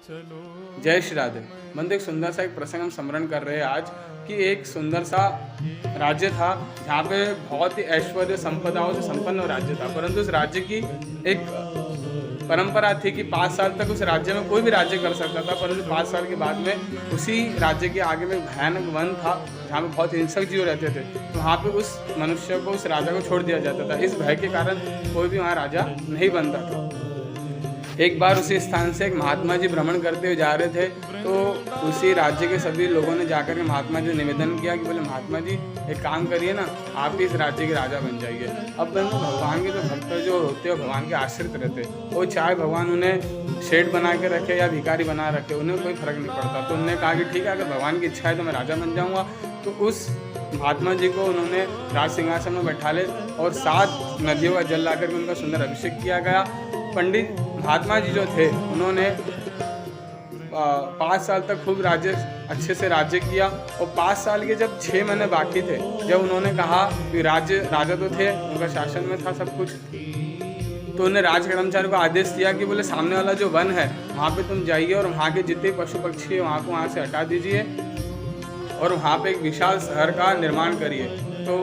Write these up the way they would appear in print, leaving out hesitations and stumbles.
जय श्री राधे। बंधु, एक सुंदर सा एक प्रसंग हम स्मरण कर रहे हैं आज कि एक सुंदर सा राज्य था जहाँ पे बहुत ही ऐश्वर्य संपदाओं से संपन्न राज्य था, परंतु उस राज्य की एक परंपरा थी कि 5 साल तक उस राज्य में कोई भी राज्य कर सकता था, परंतु 5 साल के बाद में उसी राज्य के आगे में भयानक वन था जहाँ पे बहुत हिंसक जीव रहते थे। तो वहाँ पे उस मनुष्य को, उस राजा को छोड़ दिया जाता था। इस भय के कारण कोई भी वहाँ राजा नहीं बनता था। एक बार उसी स्थान से एक महात्मा जी भ्रमण करते हुए जा रहे थे, तो उसी राज्य के सभी लोगों ने जाकर के महात्मा जी निवेदन किया कि बोले महात्मा जी एक काम करिए ना, आप भी इस राज्य के राजा बन जाइए। अब भगवान के जो भक्त जो होते हैं भगवान के आश्रित रहते, वो चाहे भगवान उन्हें सेठ बना के रखे या भिखारी बना रखे, उन्हें कोई फर्क नहीं पड़ता। तो उन्होंने कहा कि ठीक है, अगर भगवान की इच्छा है तो मैं राजा बन जाऊँगा। तो उस महात्मा जी को उन्होंने राज सिंहासन में बैठा ले और 7 नदियों का जल लाकर के उनका सुंदर अभिषेक किया गया। पंडित महात्मा जी जो थे उन्होंने 5 साल तक खूब अच्छे से राज्य किया, और 5 साल के जब 6 महीने बाकी थे, जब उन्होंने कहा कि राजा तो थे, उनका शासन में था सब कुछ, तो उन्हें राज कर्मचारी को आदेश दिया कि बोले सामने वाला जो वन है वहाँ पे तुम जाइए और वहाँ के जितने पशु पक्षी है वहाँ को वहाँ से हटा दीजिए और वहाँ पे एक विशाल शहर का निर्माण करिए। तो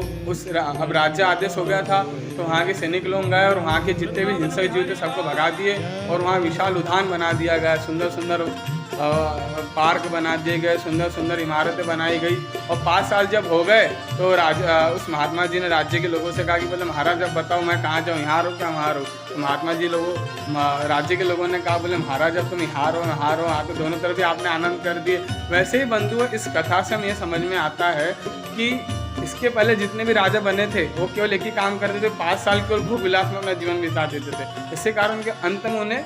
अब राज्य आदेश हो गया था, तो वहाँ के सैनिक लोग गए और वहाँ के जितने भी हिंसक जीव थे सबको भगा दिए और वहाँ विशाल उद्यान बना दिया गया, सुंदर सुंदर पार्क बना दिए गए, सुंदर सुंदर इमारतें बनाई गई। और 5 साल जब हो गए तो उस महात्मा जी ने राज्य के लोगों से कहा कि बोले महाराज अब बताओ मैं कहाँ जाऊँ, यहाँ रहो क्या वहाँ रहो। तो महात्मा जी राज्य के लोगों ने कहा बोले महाराज अब तुम यहाँ रहो, आके दोनों तरफ भी आपने आनंद कर दिए। वैसे ही बंधु, इस कथा से हमें ये समझ में आता है कि इसके पहले जितने भी राजा बने थे वो केवल एक ही काम करते थे, 5 साल केवल भोग विलास में अपना जीवन बिता देते थे। इससे कारण के अंत में उन्हें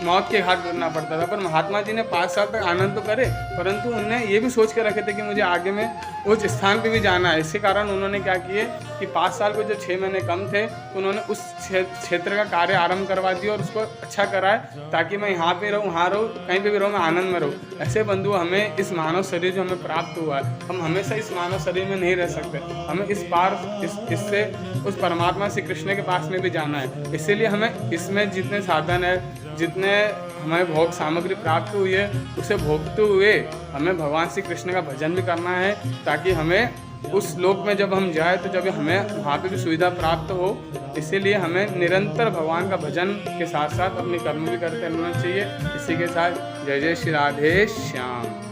मौत के घाट उतरना पड़ता था। पर महात्मा जी ने 5 साल तक आनंद तो करे, परंतु उन्हें ये भी सोच के रखे थे कि मुझे आगे में उस स्थान पे भी जाना है। इसी कारण उन्होंने क्या किए कि 5 साल को जो 6 महीने कम थे तो उन्होंने उस क्षेत्र का कार्य आरंभ करवा दिया और उसको अच्छा कराए, ताकि मैं यहाँ पे रहूँ, वहाँ रहूँ, कहीं पे भी रहूँ, मैं आनंद में रहूँ। ऐसे बंधु, हमें इस मानव शरीर जो हमें प्राप्त हुआ है, हम हमेशा इस मानव शरीर में नहीं रह सकते, हमें इससे उस परमात्मा श्री कृष्ण के पास में भी जाना है। इसीलिए हमें इसमें जितने साधन है, जितने हमें भोग सामग्री प्राप्त हुई है, उसे भोगते हुए हमें भगवान श्री कृष्ण का भजन भी करना है, ताकि हमें उस लोक में जब हम जाए तो जब हमें वहाँ पे भी सुविधा प्राप्त हो। इसीलिए हमें निरंतर भगवान का भजन के साथ साथ अपने कर्म भी करते रहना चाहिए। इसी के साथ जय जय श्री राधे श्याम।